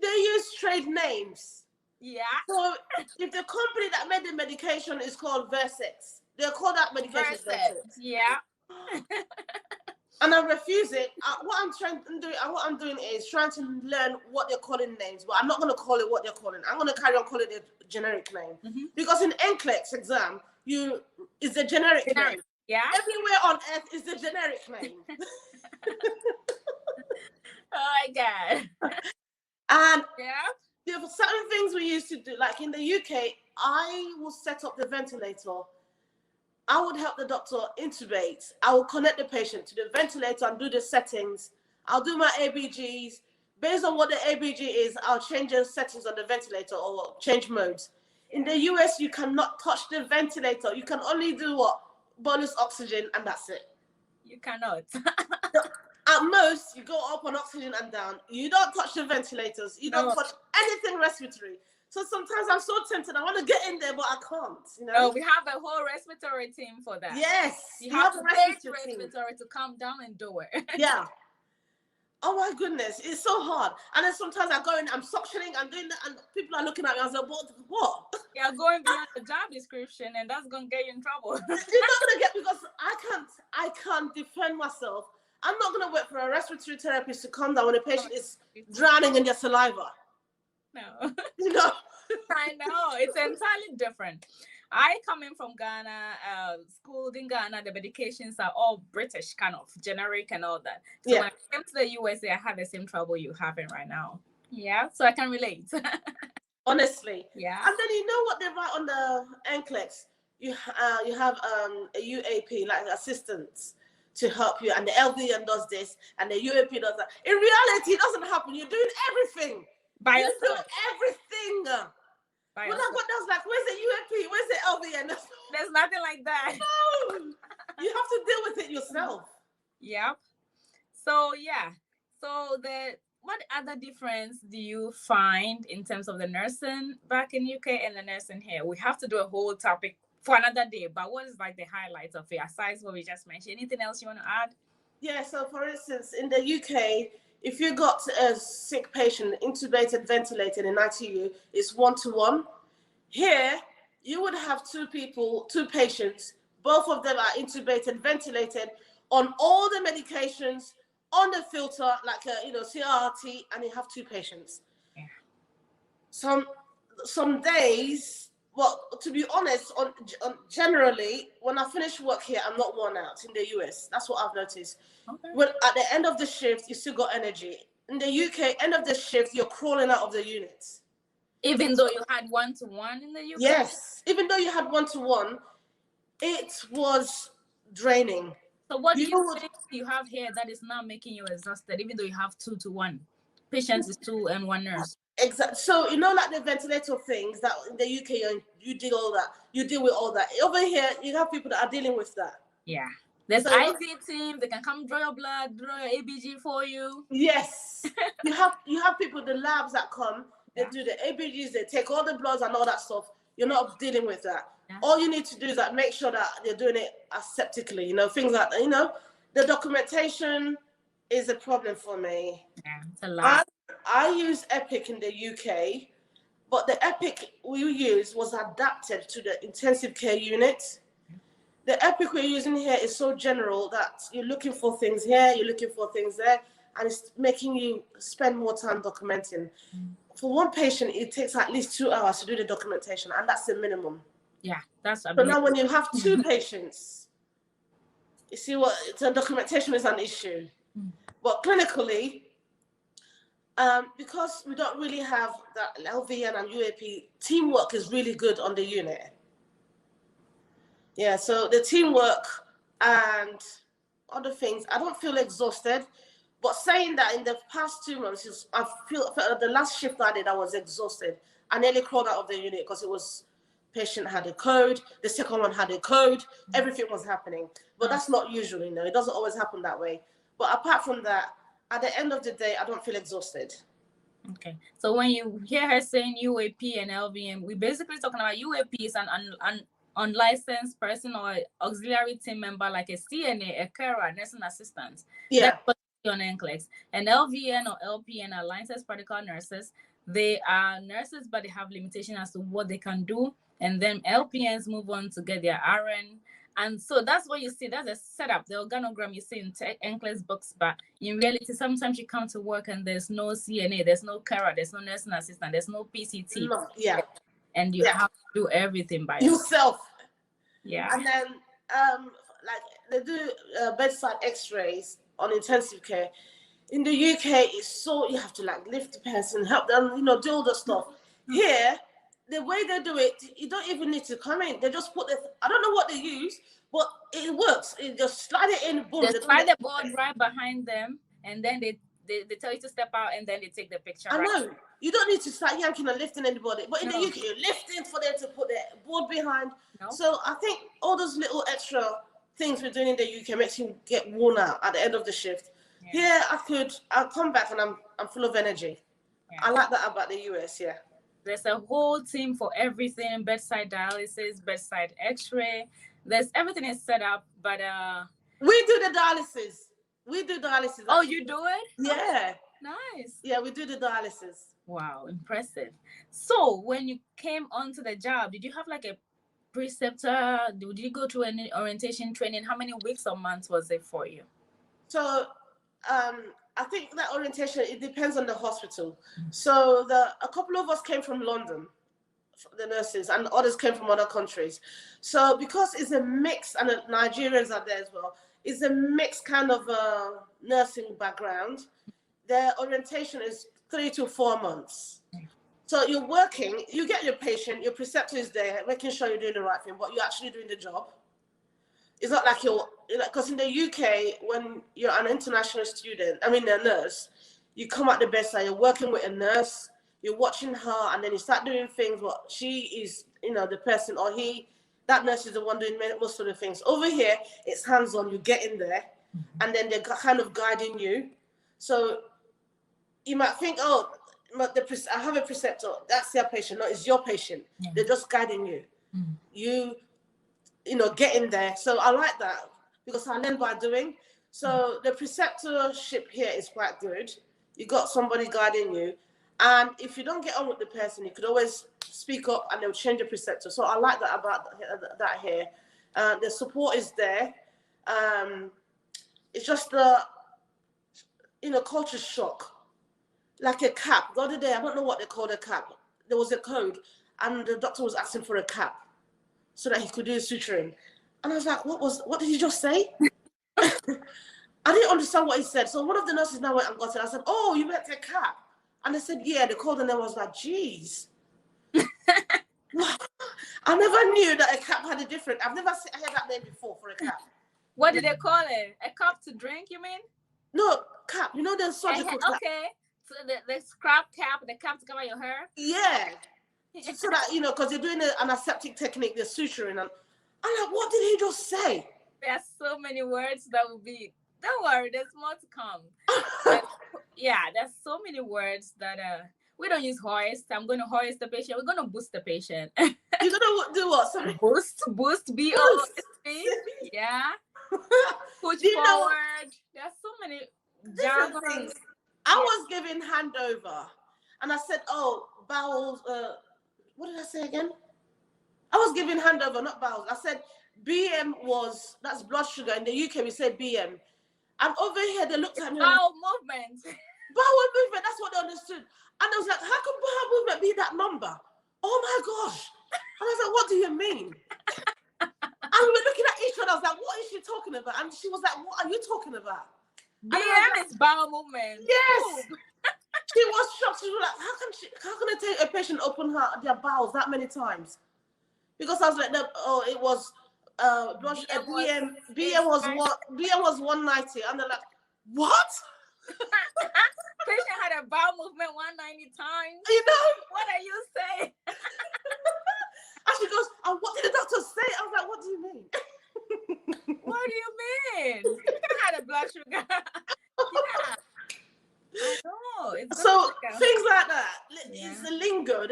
Speaker 1: They use trade names.
Speaker 2: Yeah.
Speaker 1: So if the company that made the medication is called Versex, they'll call that medication Versex.
Speaker 2: Yeah.
Speaker 1: And I refuse it. What I'm doing is trying to learn what they're calling names, but I'm not going to call it what they're calling. I'm going to carry on calling it a generic name. Because in NCLEX exam, it's a generic name.
Speaker 2: Yeah.
Speaker 1: Everywhere on earth is a generic name.
Speaker 2: Oh my God.
Speaker 1: And
Speaker 2: yeah,
Speaker 1: there are certain things we used to do. Like in the UK, I will set up the ventilator. I would help the doctor intubate. I will connect the patient to the ventilator and do the settings. I'll do my ABGs. Based on what the ABG is, I'll change the settings on the ventilator or change modes. In the US, you cannot touch the ventilator. You can only do what? Bonus oxygen, and that's it.
Speaker 2: You cannot.
Speaker 1: At most, you go up on oxygen and down. You don't touch the ventilators. You don't touch anything respiratory. So sometimes I'm so tempted. I want to get in there, but I can't. You know.
Speaker 2: No, we have a whole respiratory team for that.
Speaker 1: Yes,
Speaker 2: you have to respiratory to come down and do it.
Speaker 1: Yeah. Oh my goodness, it's so hard. And then sometimes I go in, I'm suctioning, I'm doing that, and people are looking at me. I was like, what?
Speaker 2: You're going beyond the job description, and that's gonna get you in trouble.
Speaker 1: You're not gonna get, because I can't defend myself. I'm not gonna wait for a respiratory therapist to come down when a patient is drowning in their saliva.
Speaker 2: No.
Speaker 1: You know.
Speaker 2: I know, it's entirely different. I come in from Ghana, schooled in Ghana, the medications are all British, kind of generic and all that. So when I came to the USA, I had the same trouble you're having right now. Yeah, so I can relate.
Speaker 1: Honestly.
Speaker 2: Yeah.
Speaker 1: And then you know what they write on the NCLEX? You have a UAP, like assistants, to help you, and the LVN does this, and the UAP does that. In reality, it doesn't happen. You're doing everything.
Speaker 2: By
Speaker 1: you
Speaker 2: yourself.
Speaker 1: do everything. When I got that, was like, where's the UAP? Where's the LVN?
Speaker 2: There's nothing like that.
Speaker 1: No, you have to deal with it yourself.
Speaker 2: Yep. So yeah. So what other difference do you find in terms of the nursing back in UK and the nursing here? We have to do a whole topic for another day, but what is like the highlights of it aside what we just mentioned? Anything else you want to add?
Speaker 1: Yeah. So for instance, in the UK, if you got a sick patient intubated, ventilated in ITU, it's 1-to-1. Here, you would have two patients, both of them are intubated, ventilated, on all the medications, on the filter, like CRRT, and you have two patients.
Speaker 2: Yeah.
Speaker 1: Some days, well, to be honest, on generally, when I finish work here, I'm not worn out. In the US, that's what I've noticed. Okay. When at the end of the shift, you still got energy. In the UK, end of the shift, you're crawling out of the unit.
Speaker 2: Even though you had 1-to-1 in the UK?
Speaker 1: Yes, even though you had 1-to-1, it was draining.
Speaker 2: So what do you think you have here that is not making you exhausted, even though you have 2-to-1? Patients is 2 and 1 nurse.
Speaker 1: Exactly. So, like the ventilator things that in the UK, you deal with all that. Over here, you have people that are dealing with that.
Speaker 2: Yeah. There's IV team, they can come draw your blood, draw your ABG for you.
Speaker 1: Yes. you have people, the labs that come, they do the ABGs, they take all the bloods and all that stuff. You're not dealing with that. Yeah. All you need to do is make sure that they're doing it aseptically, things like that. The documentation is a problem for me.
Speaker 2: Yeah, it's a lot.
Speaker 1: I use Epic in the UK, but the Epic we used was adapted to the intensive care unit. The Epic we're using here is so general that you're looking for things here, you're looking for things there, and it's making you spend more time documenting. For one patient, it takes at least 2 hours to do the documentation, and that's the minimum.
Speaker 2: Yeah, that's.
Speaker 1: So now when you have 2 patients, you see the documentation is an issue. But clinically, because we don't really have that LVN and UAP, teamwork is really good on the unit. Yeah, so the teamwork and other things, I don't feel exhausted. But saying that, in the past 2 months, I feel the last shift I did, I was exhausted. I nearly crawled out of the unit because it was patient had a code, the second one had a code, everything was happening. But that's not usual, it doesn't always happen that way. But apart from that, at the end of the day, I don't feel exhausted.
Speaker 2: Okay. So when you hear her saying UAP and LVM, we're basically talking about UAP is an unlicensed person or auxiliary team member, like a CNA, a carer, nursing assistant.
Speaker 1: Yeah.
Speaker 2: On NCLEX. And LVN or LPN are licensed practical nurses. They are nurses, but they have limitations as to what they can do. And then LPNs move on to get their RN And so that's what you see. That's a setup, the organogram you see in NCLEX books. But in reality, sometimes you come to work and there's no CNA, there's no carer, there's no nursing assistant, there's no PCT.
Speaker 1: No, yeah.
Speaker 2: And you have to do everything by
Speaker 1: yourself.
Speaker 2: Yeah.
Speaker 1: And then, like they do bedside X-rays on intensive care. In the UK, it's so you have to like lift the person, help them, you know, do all the stuff. Here, the way they do it, you don't even need to come in. They just put the, I don't know what they use, but it works. You just slide it in, boom.
Speaker 2: They slide the board right behind them, and then they tell you to step out, and then they take the picture.
Speaker 1: I know. You don't need to start yanking and lifting anybody. But in the UK, you're lifting for them to put their board behind. No. So I think all those little extra things we're doing in the UK makes you get worn out at the end of the shift. Yeah. Here, I'll come back and I'm full of energy. Yeah. I like that about the US, yeah.
Speaker 2: There's a whole team for everything, bedside dialysis, bedside x-ray. There's everything is set up, but
Speaker 1: we do the dialysis. We do dialysis.
Speaker 2: Oh, you do it?
Speaker 1: Yeah.
Speaker 2: Nice.
Speaker 1: Yeah, we do the dialysis.
Speaker 2: Wow, impressive. So when you came onto the job, did you have like a preceptor? Did you go through any orientation training? How many weeks or months was it for you?
Speaker 1: So I think that orientation, it depends on the hospital. So a couple of us came from London, the nurses, and others came from other countries. So because it's a mix, and the Nigerians are there as well, it's a mixed kind of nursing background. Their orientation is 3 to 4 months. So you're working, you get your patient, your preceptor is there, making sure you're doing the right thing, but you're actually doing the job. It's not like because in the UK, when you're an international student, a nurse, you come at the bedside, you're working with a nurse, you're watching her, and then you start doing things, but she is, the person, or that nurse is the one doing most of the things. Over here, it's hands-on, you get in there, and then they're kind of guiding you. So you might think, oh, I have a preceptor, that's their patient. No, it's your patient. Yeah. They're just guiding you. You get in there. So I like that because I learn by doing. So the preceptorship here is quite good. You got somebody guiding you. And if you don't get on with the person, you could always speak up and they'll change the preceptor. So I like that about that here. The support is there. It's just the, culture shock. Like a cap. The other day, I don't know what they called a cap. There was a code and the doctor was asking for a cap so that he could do suturing. And I was like, what did he just say? I didn't understand what he said. So one of the nurses now went and got it. I said, oh, you meant a cap? And they said, yeah. They called and I was like, geez. I never knew that a cap had a different. I've never heard that name before for a cap.
Speaker 2: What did they call it? A cup to drink, you mean?
Speaker 1: No, cap. The surgical cap.
Speaker 2: Okay. So the scrap cap, the cap to cover your hair?
Speaker 1: Yeah. So that, because you're doing an aseptic technique, the suturing. And I'm like, what did he just say?
Speaker 2: There's so many words that will be, don't worry, there's more to come. There's so many words that we don't use hoist. I'm going to hoist the patient. We're going to boost the patient.
Speaker 1: You're going to do what? Sorry.
Speaker 2: Boost, B-O-S-T. Yeah. Push forward. There's so many jargons.
Speaker 1: I was giving handover and I said, oh, bowels, what did I say again? I was giving handover, not bowels. I said BM that's blood sugar. In the UK, we say BM. And over here, they looked at me.
Speaker 2: Bowel movement.
Speaker 1: Bowel movement, that's what they understood. And I was like, how can bowel movement be that number? Oh my gosh. And I was like, what do you mean? And we were looking at each other. I was like, what is she talking about? And she was like, what are you talking about?
Speaker 2: BM is bowel movement.
Speaker 1: Yes. She was shocked. She was like, how can I take a patient open their bowels that many times? Because I was like, it was BM was 190. And they're like, what?
Speaker 2: Patient had a bowel movement 190 times. What are you saying?
Speaker 1: And she goes, and what did the doctor say? I was like, what do you mean?
Speaker 2: What do you mean? You had a blood sugar. Yeah. I know.
Speaker 1: So things like that. Yeah. It's the lingo.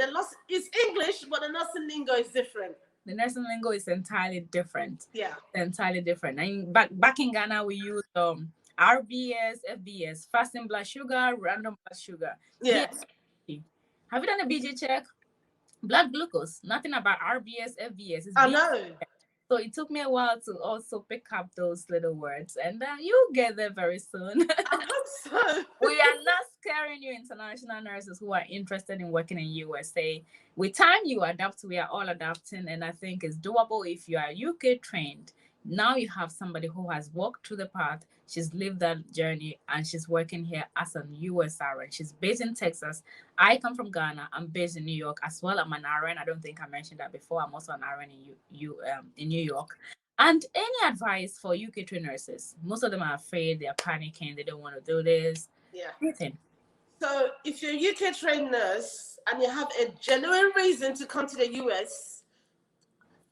Speaker 1: It's English, but the nursing lingo is different.
Speaker 2: The nursing lingo is entirely different.
Speaker 1: Yeah.
Speaker 2: Entirely different. And back in Ghana, we use RBS, FBS, fasting blood sugar, random blood sugar.
Speaker 1: Yeah.
Speaker 2: Have you done a BG check? Blood glucose. Nothing about RBS, FBS.
Speaker 1: I know.
Speaker 2: So it took me a while to also pick up those little words, and you'll get there very soon.
Speaker 1: I hope so.
Speaker 2: We are not scaring you international nurses who are interested in working in USA. With time, you adapt. We are all adapting, and I think it's doable if you are UK trained. Now you have somebody who has walked through the path. She's lived that journey, and she's working here as an USRN. She's based in Texas. I come from Ghana. I'm based in New York as well. I'm an RN. I don't think I mentioned that before. I'm also an RN in New York. And any advice for UK trained nurses? Most of them are afraid. They're panicking. They don't want to do this.
Speaker 1: Yeah.
Speaker 2: Anything.
Speaker 1: So if you're a UK trained nurse and you have a genuine reason to come to the US,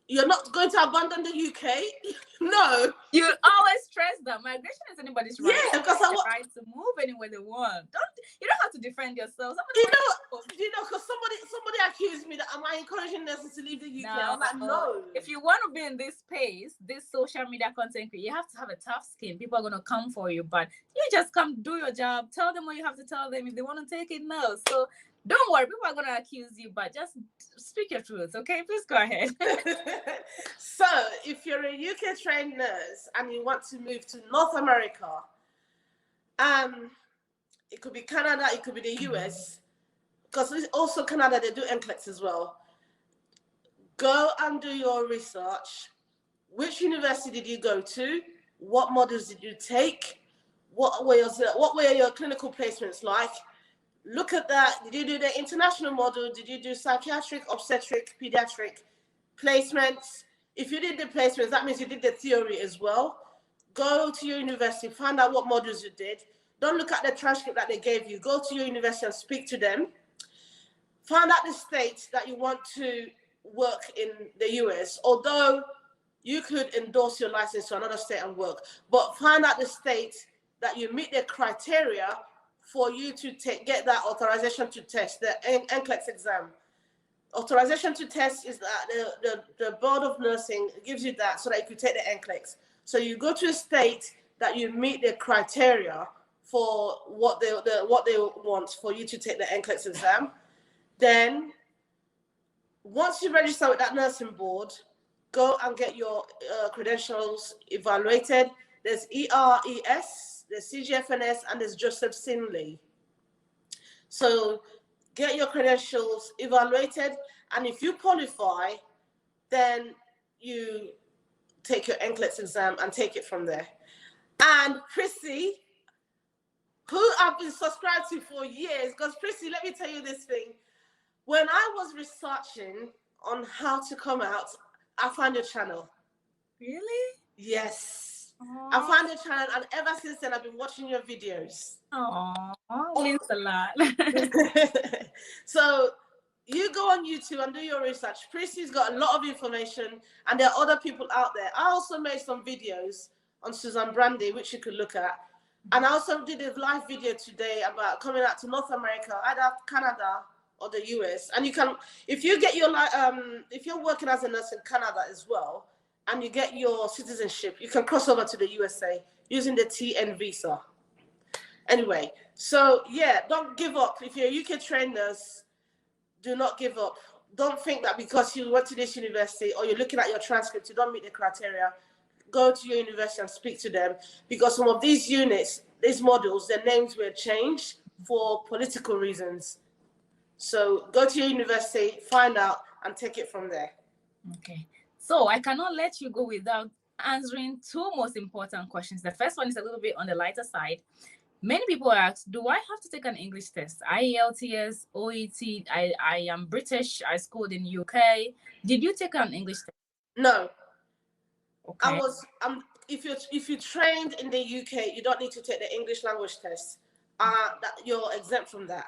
Speaker 1: you're not going to abandon the UK. No.
Speaker 2: You always stress that migration is anybody's right.
Speaker 1: Yeah, because I
Speaker 2: want right to move anywhere they want. You don't have to defend yourself.
Speaker 1: Because somebody accused me that am I encouraging nurses to leave the UK? I'm like, no.
Speaker 2: If you want to be in this space, this social media content creator, you have to have a tough skin. People are going to come for you, but you just come do your job. Tell them what you have to tell them. If they want to take it, no. So don't worry, people are going to accuse you, but just speak your truth, okay? Please go ahead.
Speaker 1: So, if you're a UK trained nurse and you want to move to North America, it could be Canada, it could be the US, because also Canada, they do NCLEX as well. Go and do your research. Which university did you go to? What modules did you take? What were your clinical placements like? Look at that. Did you do the international model? Did you do psychiatric, obstetric, pediatric placements? If you did the placements, that means you did the theory as well. Go to your university, find out what modules you did. Don't look at the transcript that they gave you. Go to your university and speak to them. Find out the state that you want to work in the US, although you could endorse your license to another state and work, but find out the state that you meet the criteria for you to get that authorization to test, the NCLEX exam. Authorization to test is that the Board of Nursing gives you that so that you can take the NCLEX. So you go to a state that you meet the criteria for what they want for you to take the NCLEX exam. Then, once you register with that nursing board, go and get your credentials evaluated. There's ERES, there's CGFNS, and there's Joseph Sinley. So get your credentials evaluated, and if you qualify, then you take your NCLEX exam and take it from there. And Prissy, who I've been subscribed to for years, because Prissy, let me tell you this thing. When I was researching on how to come out, I found your channel.
Speaker 2: Really?
Speaker 1: Yes.
Speaker 2: Aww.
Speaker 1: I found your channel, and ever since then, I've been watching your videos.
Speaker 2: Oh, means a lot.
Speaker 1: So you go on YouTube and do your research. Prissy's got a lot of information, and there are other people out there. I also made some videos on Susan Brandy, which you could look at. And I also did a live video today about coming out to North America, either Canada or the US. And you can, if you get your, if you're working as a nurse in Canada as well, and you get your citizenship, you can cross over to the USA using the TN visa. Anyway, so yeah, don't give up. If you're a UK trained nurse, do not give up. Don't think that because you went to this university or you're looking at your transcript, you don't meet the criteria. Go to your university and speak to them, because some of these units, these modules, their names were changed for political reasons. So go to your university, find out, and take it from there.
Speaker 2: Okay. So I cannot let you go without answering two most important questions. The first one is a little bit on the lighter side. Many people ask, do I have to take an English test? IELTS, OET, I am British, I schooled in UK. Did you take an English test?
Speaker 1: No.
Speaker 2: Okay.
Speaker 1: If you trained in the UK, you don't need to take the English language test. You're exempt from that.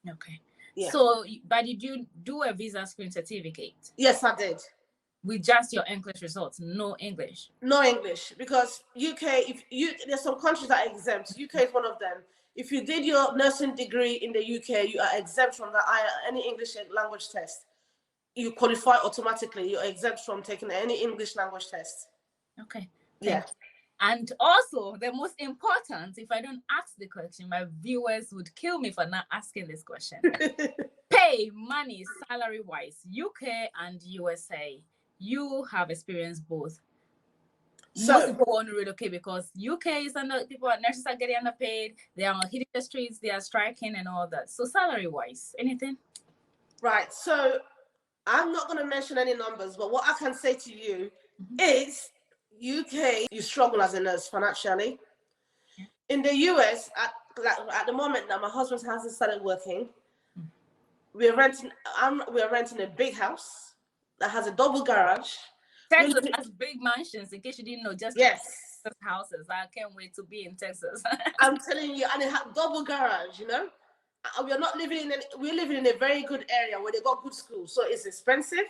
Speaker 2: Okay.
Speaker 1: Yeah.
Speaker 2: So, but did you do a visa screen certificate?
Speaker 1: Yes, I did.
Speaker 2: With just your English results, no English?
Speaker 1: No English, because UK, there's some countries that are exempt. UK is one of them. If you did your nursing degree in the UK, you are exempt from any English language test. You qualify automatically. You're exempt from taking any English language test.
Speaker 2: Okay.
Speaker 1: Yeah.
Speaker 2: And also, the most important, if I don't ask the question, my viewers would kill me for not asking this question. Pay, money, salary-wise, UK and USA. you have experienced both.
Speaker 1: So,
Speaker 2: most people want to relocate because UK is nurses are getting underpaid. They are hitting the streets. They are striking and all that. So salary wise, anything?
Speaker 1: right. So I'm not going to mention any numbers, but what I can say to you is UK, you struggle as a nurse financially.
Speaker 2: Yeah.
Speaker 1: In the US, at the moment now, my husband's house has started working. We're renting a big house that has a double garage.
Speaker 2: Texas has big mansions, in case you didn't know, just
Speaker 1: yes.
Speaker 2: houses. I can't wait to be in Texas.
Speaker 1: I'm telling you, and it has double garage, you know. We're living in a very good area where they got good schools, so it's expensive.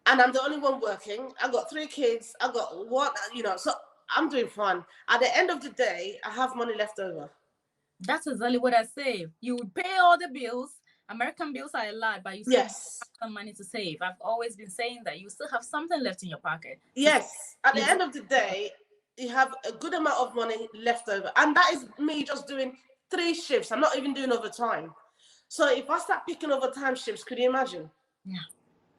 Speaker 1: And I'm the only one working. I got 3 kids. I got one, you know, so I'm doing fine. At the end of the day, I have money left over.
Speaker 2: That's exactly what I say. You would pay all the bills. American bills are a lot, but you still have some money to save. I've always been saying that you still have something left in your pocket.
Speaker 1: Yes. At the end of the day, you have a good amount of money left over. And that is me just doing 3 shifts. I'm not even doing overtime. So if I start picking overtime shifts, could you imagine?
Speaker 2: Yeah.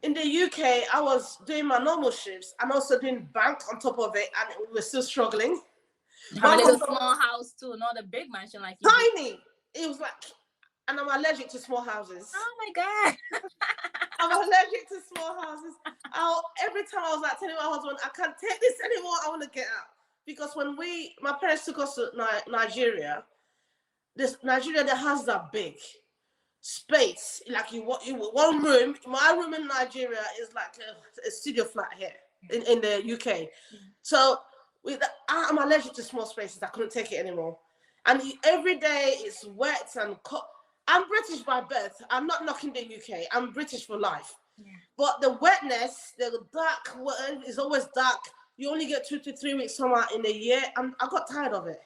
Speaker 1: In the UK, I was doing my normal shifts and also doing bank on top of it, and we were still struggling.
Speaker 2: Have a little small house too, not a big mansion like you.
Speaker 1: Tiny. It was like, and I'm allergic to small houses.
Speaker 2: Oh my God.
Speaker 1: I'm allergic to small houses. Every time I was like telling my husband, I can't take this anymore, I want to get out. Because when my parents took us to Nigeria, the houses are big. Space, like you one room. My room in Nigeria is like a studio flat here in the UK. So I'm allergic to small spaces. I couldn't take it anymore. And every day it's wet and I'm British by birth. I'm not knocking the UK. I'm British for life. Yeah. But the wetness, the dark is always dark. You only get 2 to 3 weeks summer in a year, and I got tired of it.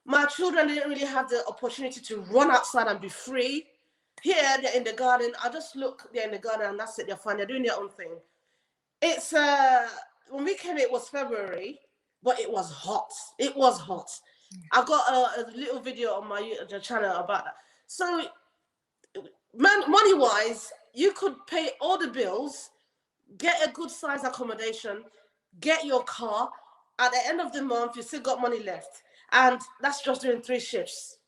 Speaker 1: My children didn't really have the opportunity to run outside and be free. Here, they're in the garden. I just look, they're in the garden, and that's it. They're fine. They're doing their own thing. It's when we came, it was February, but it was hot. It was hot. I got a little video on my channel about that. So, money-wise, you could pay all the bills, get a good size accommodation, get your car. At the end of the month, you still got money left. And that's just doing 3 shifts,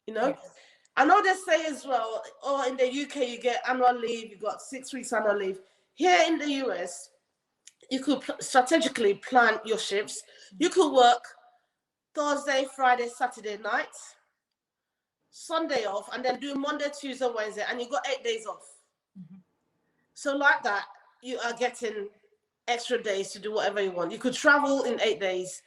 Speaker 1: you know? Yes. I know they say as well, in the UK, you get annual leave, you got 6 weeks annual leave. Here in the US, you could strategically plan your shifts. You could work Thursday, Friday, Saturday night, Sunday off, and then do Monday, Tuesday, Wednesday, and you got 8 days off. So like that, you are getting extra days to do whatever you want. You could travel in 8 days.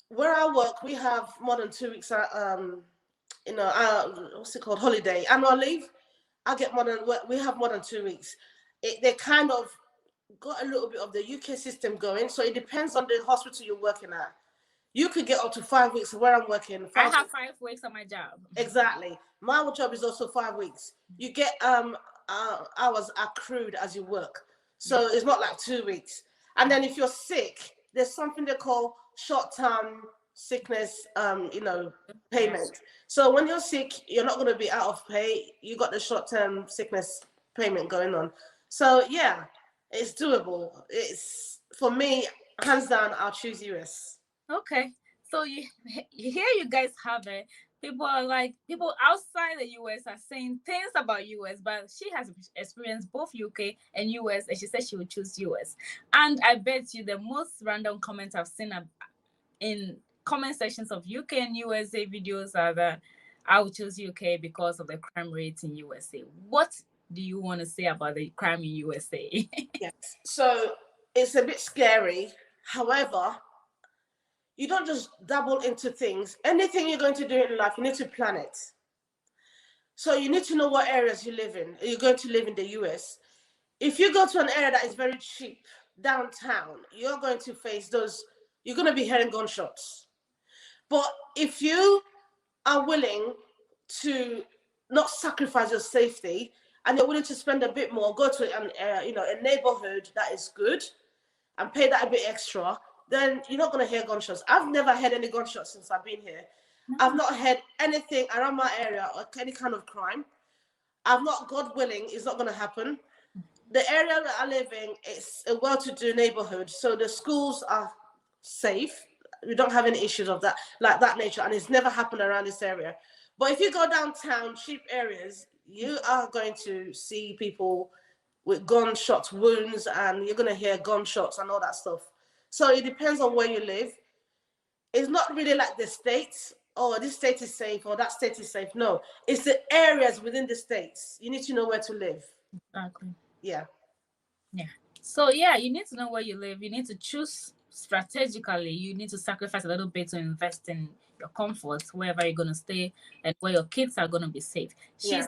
Speaker 1: Where I work, we have more than 2 weeks, what's it called, holiday, annual leave. We have more than 2 weeks. They kind of got a little bit of the UK system going, so it depends on the hospital you're working at. You could get up to 5 weeks where I'm working.
Speaker 2: I have 5 weeks on my job.
Speaker 1: Exactly. My job is also 5 weeks. You get hours accrued as you work. So it's not like 2 weeks. And then if you're sick, there's something they call short-term sickness, payment. So when you're sick, you're not going to be out of pay. You got the short-term sickness payment going on. So yeah, it's doable. It's, for me, hands down, I'll choose US.
Speaker 2: Okay, so here you guys have it. People outside the US are saying things about US, but she has experienced both UK and US, and she said she would choose US. And I bet you the most random comments I've seen in comment sections of UK and USA videos are that I would choose UK because of the crime rate in USA. What do you want to say about the crime in USA?
Speaker 1: Yes, so it's a bit scary. However, you don't just dabble into things. Anything you're going to do in life, you need to plan it. So you need to know what areas you live in. You're going to live in the US. If you go to an area that is very cheap, downtown, you're going to face you're going to be hearing gunshots. But if you are willing to not sacrifice your safety and you're willing to spend a bit more, go to a neighborhood that is good and pay that a bit extra, then you're not going to hear gunshots. I've never heard any gunshots since I've been here. I've not heard anything around my area or any kind of crime. God willing, it's not going to happen. the area that I live in, it's a well-to-do neighborhood, so the schools are safe. We don't have any issues of that, like that nature, and it's never happened around this area. But if you go downtown, cheap areas, you are going to see people with gunshot wounds, and you're going to hear gunshots and all that stuff. So it depends on where you live. It's not really like the states, oh, this state is safe or that state is safe. No, it's the areas within the states. You need to know where to live.
Speaker 2: Exactly.
Speaker 1: Yeah.
Speaker 2: Yeah. So yeah, you need to know where you live. You need to choose strategically. You need to sacrifice a little bit to invest in your comfort, wherever you're going to stay and where your kids are going to be safe. She's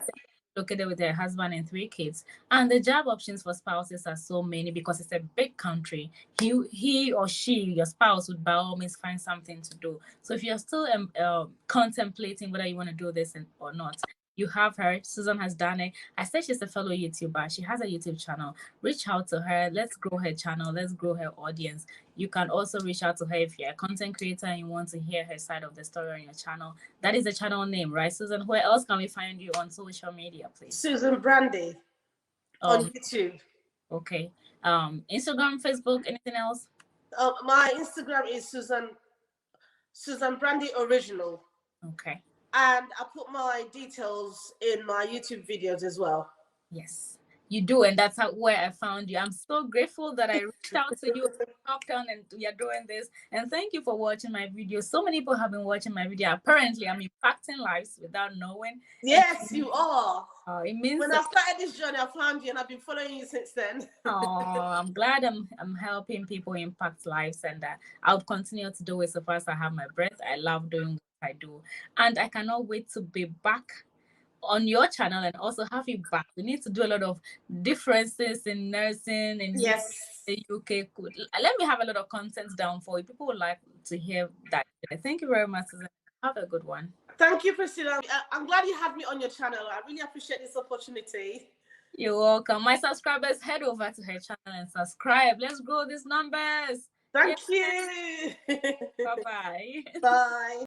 Speaker 2: located with her husband and 3 kids. And the job options for spouses are so many because it's a big country. He or she, your spouse, would by all means find something to do. So if you're still contemplating whether you want to do this or not, you have her. Susan has done it. I said she's a fellow YouTuber. She has a YouTube channel. Reach out to her. Let's grow her channel. Let's grow her audience. You can also reach out to her if you're a content creator and you want to hear her side of the story on your channel. That is the channel name, right, Susan? Where else can we find you on social media, please?
Speaker 1: Susan Brandy on YouTube.
Speaker 2: Okay. Instagram, Facebook, anything else?
Speaker 1: My Instagram is Susan Brandy Original.
Speaker 2: Okay.
Speaker 1: And I put my details in my YouTube videos as well.
Speaker 2: Yes, you do. And that's where I found you. I'm so grateful that I reached out to you, talked on, and you're doing this. And thank you for watching my video. So many people have been watching my video. Apparently, I'm impacting lives without knowing.
Speaker 1: Yes, you are.
Speaker 2: It means
Speaker 1: when I started this journey, I found you and I've been following you since then.
Speaker 2: I'm glad I'm helping people impact lives, and I'll continue to do it so far as I have my breath. I love doing what I do, and I cannot wait to be back on your channel and also have you back. We need to do a lot of differences in nursing in the UK. Let me have a lot of content down for you. People would like to hear that. Thank you very much, Susan. Have a good one.
Speaker 1: Thank you, Priscilla. I'm glad you had me on your channel. I really appreciate this opportunity.
Speaker 2: You're welcome. My subscribers, head over to her channel and subscribe. Let's grow these numbers.
Speaker 1: Thank you.
Speaker 2: Bye-bye.
Speaker 1: Bye.